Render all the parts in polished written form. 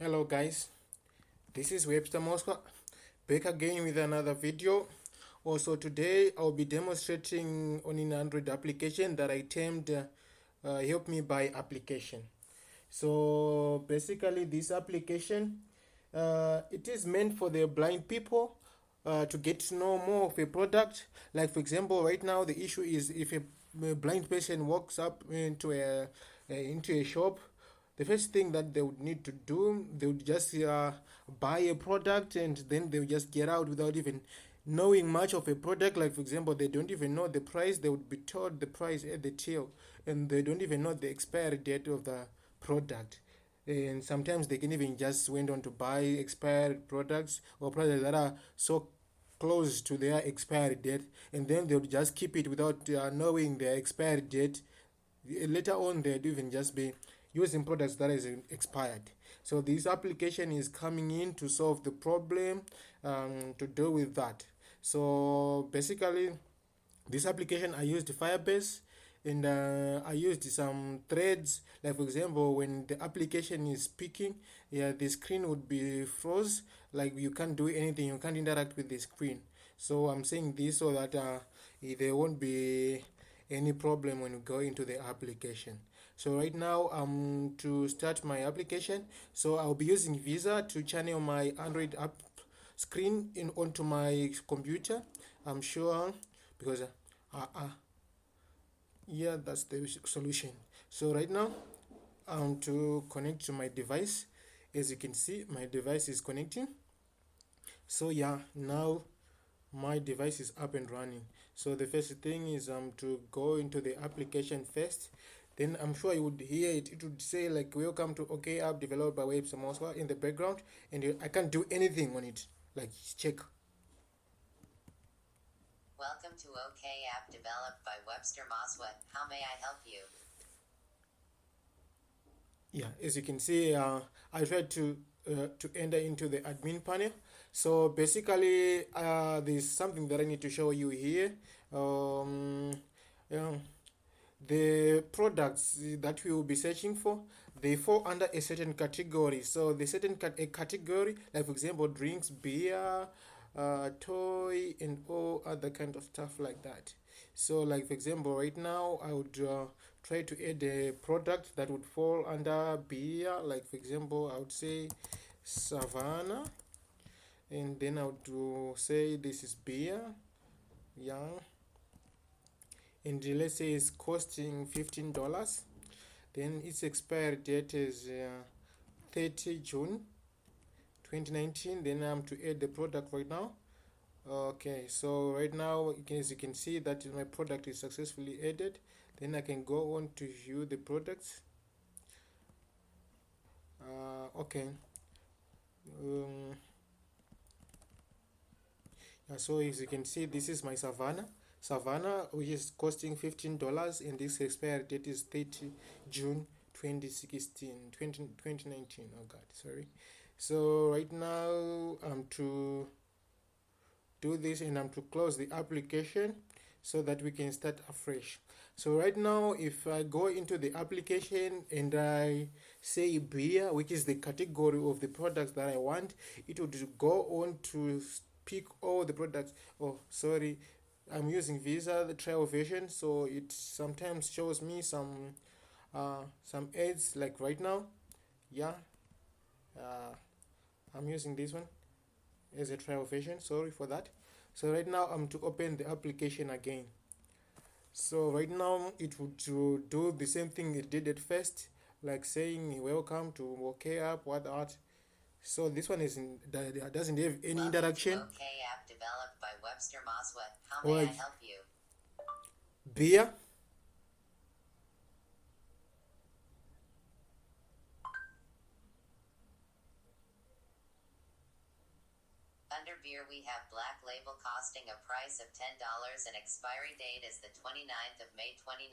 Hello guys, this is Webster Moscow back again with another video. Also today I'll be demonstrating on an Android application that I termed help me buy application. So basically this application it is meant for the blind people to get to know more of a product. Like for example, right now the issue is if a blind person walks up into a shop, the first thing that they would need to do, they would just buy a product and then they would just get out without even knowing much of a product. Like for example, they don't even know the price. They would be told the price at the till, and they don't even know the expiry date of the product. And sometimes they can even just went on to buy expired products or products that are so close to their expiry date, and then they would just keep it without knowing their expiry date. Later on they'd even just be using products that is expired. So this application is coming in to solve the problem, to deal with that. So basically this application I used Firebase, and I used some threads. Like for example, when the application is speaking, yeah, the screen would be froze, like you can't do anything, you can't interact with the screen. So I'm saying this so that there won't be any problem when you go into the application. So right now to start my application, so I'll be using Visa to channel my Android app screen in onto my computer. I'm sure because yeah, that's the solution. So right now to connect to my device. As you can see, my device is connecting. So yeah, now my device is up and running. So the first thing is to go into the application first. Then I'm sure you would hear it. It would say like welcome to OK app developed by Web Samosa in the background, and I can't do anything on it. Like check. Welcome to OK app developed by Webster Moswa. How may I help you? Yeah, as you can see, I tried to enter into the admin panel. So basically, there's something that I need to show you here. Yeah, the products that we will be searching for, they fall under a certain category. So the certain a category, like for example drinks, beer, toy, and all other kind of stuff like that. So like for example right now I would try to add a product that would fall under beer. Like for example I would say Savannah, and then I would say this is beer. Yeah, and let's say it's costing $15. Then its expiry date is 30 June 2019. Then I'm to add the product right now. Okay, so right now as you can see that my product is successfully added. Then I can go on to view the products. Okay, so as you can see, this is my Savannah, which is costing $15, and this expiry date is 30 June 2019. Oh god, sorry. So right now I'm to do this, and I'm to close the application so that we can start afresh. So right now if I go into the application and I say beer, which is the category of the products that I want, it would go on to pick all the products. Oh sorry, I'm using Visa, the trial version, so it sometimes shows me some ads. Like right now, yeah, uh, I'm using this one as a trial version, sorry for that. So right now I'm to open the application again. So right now it would do the same thing it did at first, like saying welcome to OK app, what art. So this one doesn't have any Welcome interaction. to OK app developed by Webster Moswa. How Or may I like help you? beer. Under beer we have Black Label costing a price of $10 and expiry date is the 29th of May 2019.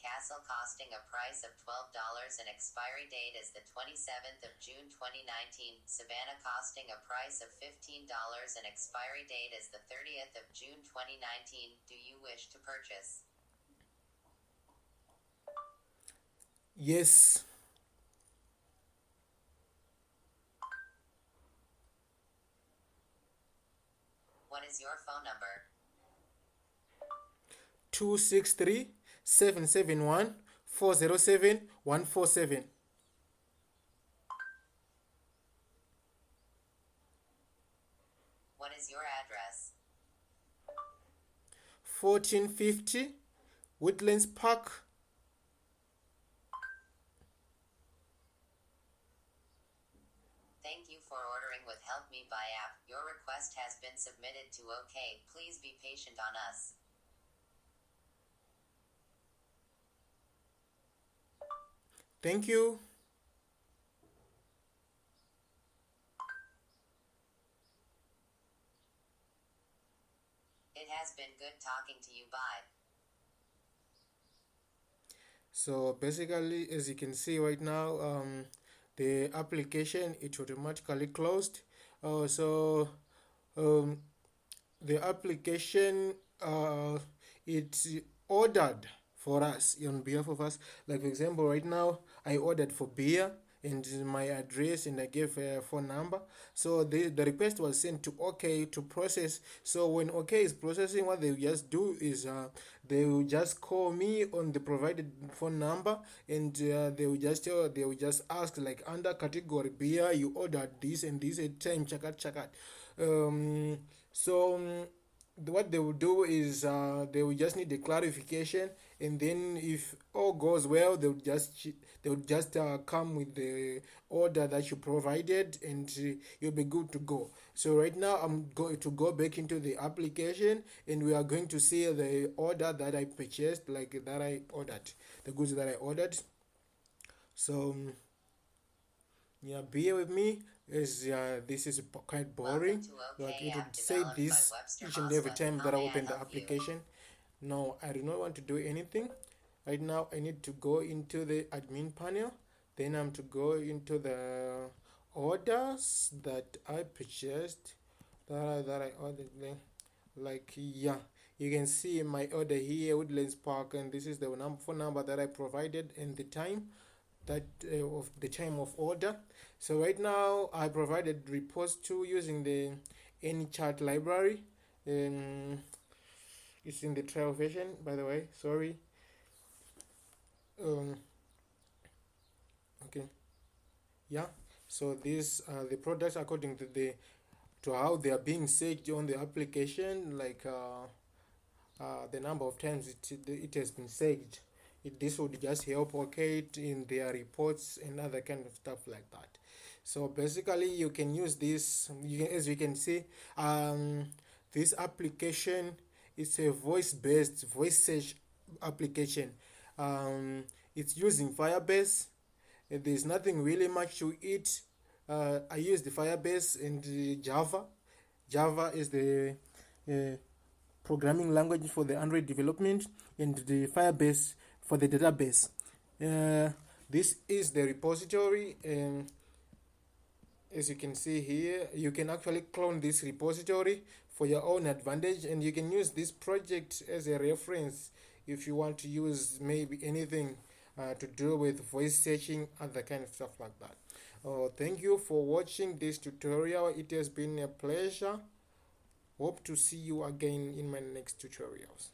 Castle costing a price of $12 and expiry date is the 27th of June 2019. Savannah costing a price of $15 and expiry date is the 30th of June 2019. Do you wish to purchase? Yes. What is your phone number? 263-771-407-147. What is your address? 1450 Woodlands Park. Thank you for ordering with Help Me Buy app. Your request has been submitted to OK. Please be patient on us. Thank you. It has been good talking to you. Bye. So basically, as you can see right now, the application it automatically closed. So the application it's ordered for us on behalf of us. Like for example, right now I ordered for beer and my address and I gave a phone number. So the request was sent to OK to process. So when OK is processing, what they will just do is they will just call me on the provided phone number, and they will just ask, like, under category beer you ordered this and this at time chakat chakat. So what they will do is they will just need a clarification, and then if all goes well they will just come with the order that you provided, and you'll be good to go. So right now I'm going to go back into the application, and we are going to see the order that I purchased, like that I ordered, the goods that I ordered. So yeah, bear with me, as this is quite boring. Like, it would say this each and every time that I open the application. No, I do not want to do anything right now. I need to go into the admin panel, then I'm to go into the orders that I purchased, that I ordered. Like, yeah, you can see my order here, Woodlands Park, and this is the phone number that I provided and the time that of the time of order. So right now I provided reports to using the AnyChart library. It's in the trial version, by the way. Sorry. Okay. Yeah. So these are the products according to how they are being searched on the application. Like the number of times it has been searched. This would just help locate in their reports and other kind of stuff like that. So basically you can use this, as you can see, this application is a voice voice search application. It's using Firebase. There's nothing really much to it. I use the Firebase and Java. Java is the programming language for the Android development, and the Firebase for the database. This is the repository. As you can see here, you can actually clone this repository for your own advantage, and you can use this project as a reference if you want to use maybe anything to do with voice searching, other kind of stuff like that. Thank you for watching this tutorial. It has been a pleasure. Hope to see you again in my next tutorials.